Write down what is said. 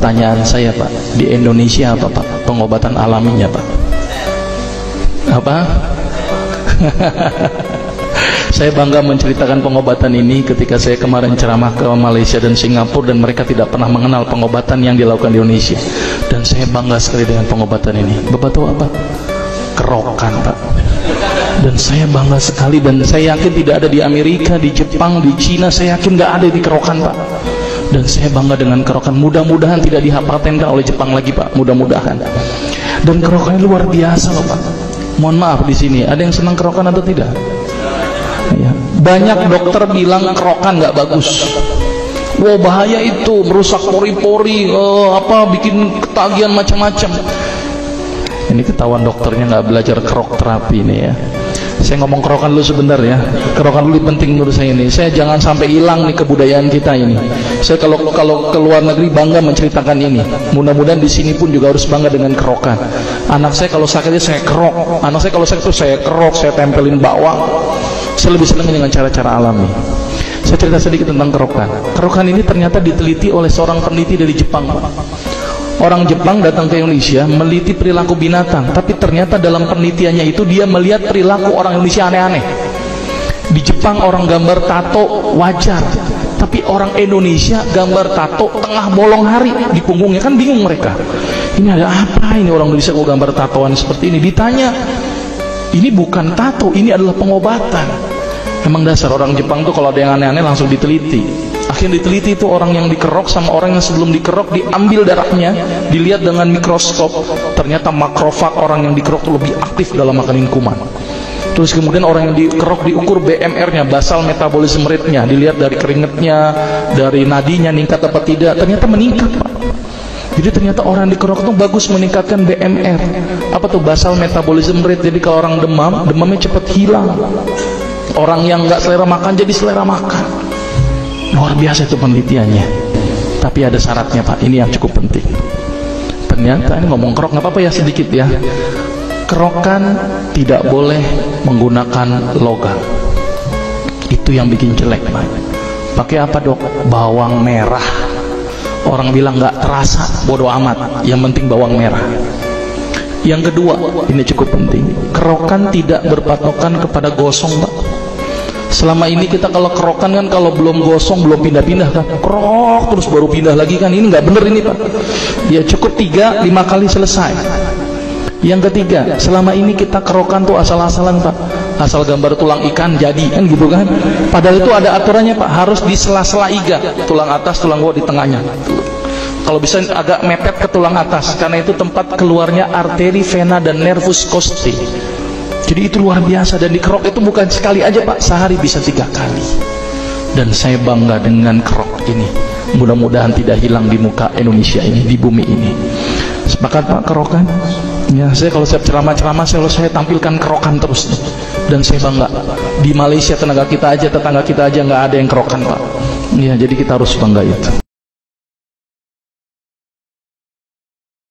Pertanyaan saya Pak, di Indonesia apa Pak pengobatan alaminya Pak? Apa? Saya bangga menceritakan pengobatan ini ketika saya kemarin ceramah ke Malaysia dan Singapura, dan mereka tidak pernah mengenal pengobatan yang dilakukan di Indonesia. Dan saya bangga sekali dengan pengobatan ini. Bapak tahu apa? Kerokan Pak. Dan saya bangga sekali, dan saya yakin tidak ada di Amerika, di Jepang, di Cina, saya yakin nggak ada di kerokan Pak. Dan saya bangga dengan kerokan. Mudah-mudahan tidak dipatenkan oleh Jepang lagi Pak, mudah-mudahan. Dan kerokan luar biasa loh Pak. Mohon maaf, di sini ada yang senang kerokan atau tidak? Ya. Banyak dokter bilang kerokan nggak bagus. Wah, bahaya itu, merusak pori-pori, bikin ketagihan macam-macam. Ini ketahuan dokternya nggak belajar kerok terapi ini ya. Saya ngomong kerokan dulu sebentar ya. Kerokan dulu penting menurut saya ini. Saya jangan sampai hilang nih kebudayaan kita ini. Saya kalau ke luar negeri bangga menceritakan ini. Mudah-mudahan di sini pun juga harus bangga dengan kerokan. Anak saya kalau sakitnya saya kerok. Anak saya kalau sakit itu saya kerok, saya tempelin bawang. Saya lebih senang dengan cara-cara alami. Saya cerita sedikit tentang kerokan. Kerokan ini ternyata diteliti oleh seorang peneliti dari Jepang. Orang Jepang datang ke Indonesia meliti perilaku binatang, tapi ternyata dalam penelitiannya itu dia melihat perilaku orang Indonesia aneh-aneh. Di Jepang orang gambar tato wajar, tapi orang Indonesia gambar tato tengah bolong hari di punggungnya, kan bingung mereka. Ini ada apa ini, orang Indonesia kok gambar tatoan seperti ini? Ditanya, ini bukan tato, ini adalah pengobatan. Emang dasar orang Jepang tuh kalau ada yang aneh-aneh langsung diteliti. Akhirnya diteliti itu orang yang dikerok sama orang yang sebelum dikerok, diambil darahnya, dilihat dengan mikroskop, ternyata makrofag orang yang dikerok itu lebih aktif dalam makanin kuman. Terus kemudian orang yang dikerok diukur BMR-nya, basal metabolism rate-nya, dilihat dari keringetnya, dari nadinya meningkat apa tidak, ternyata meningkat Pak. Jadi ternyata orang yang dikerok itu bagus meningkatkan BMR. Apa tuh basal metabolism rate? Jadi kalau orang demam, demamnya cepat hilang. Orang yang nggak selera makan jadi selera makan. Luar biasa itu penelitiannya. Tapi ada syaratnya Pak, ini yang cukup penting. Ternyata ini ngomong kerok nggak apa-apa ya, sedikit ya. Kerokan tidak boleh menggunakan logam. Itu yang bikin jelek Pak. Pakai apa dok? Bawang merah. Orang bilang nggak terasa, bodoh amat, yang penting bawang merah. Yang kedua, ini cukup penting, kerokan tidak berpatokan kepada gosong Pak. Selama ini kita kalau kerokan kan kalau belum gosong belum pindah-pindah kan, kerok terus baru pindah lagi kan, ini nggak bener ini Pak. Ya cukup 3-5 kali selesai. Yang ketiga, selama ini kita kerokan tuh asal-asalan Pak, asal gambar tulang ikan jadi kan gitu kan. Padahal itu ada aturannya Pak, harus di sela-sela iga, tulang atas tulang bawah di tengahnya. Kalau bisa agak mepet ke tulang atas, karena itu tempat keluarnya arteri, vena dan nervus costae. Jadi itu luar biasa, dan dikerok itu bukan sekali aja Pak, sehari bisa 3 kali. Dan saya bangga dengan kerok ini. Mudah-mudahan tidak hilang di muka Indonesia ini, di bumi ini. Sepakat Pak kerokan? Ya, saya kalau siap ceramah-ceramah saya tampilkan kerokan terus. Dan saya bangga. Di Malaysia tetangga kita aja nggak ada yang kerokan Pak. Ya, jadi kita harus bangga itu.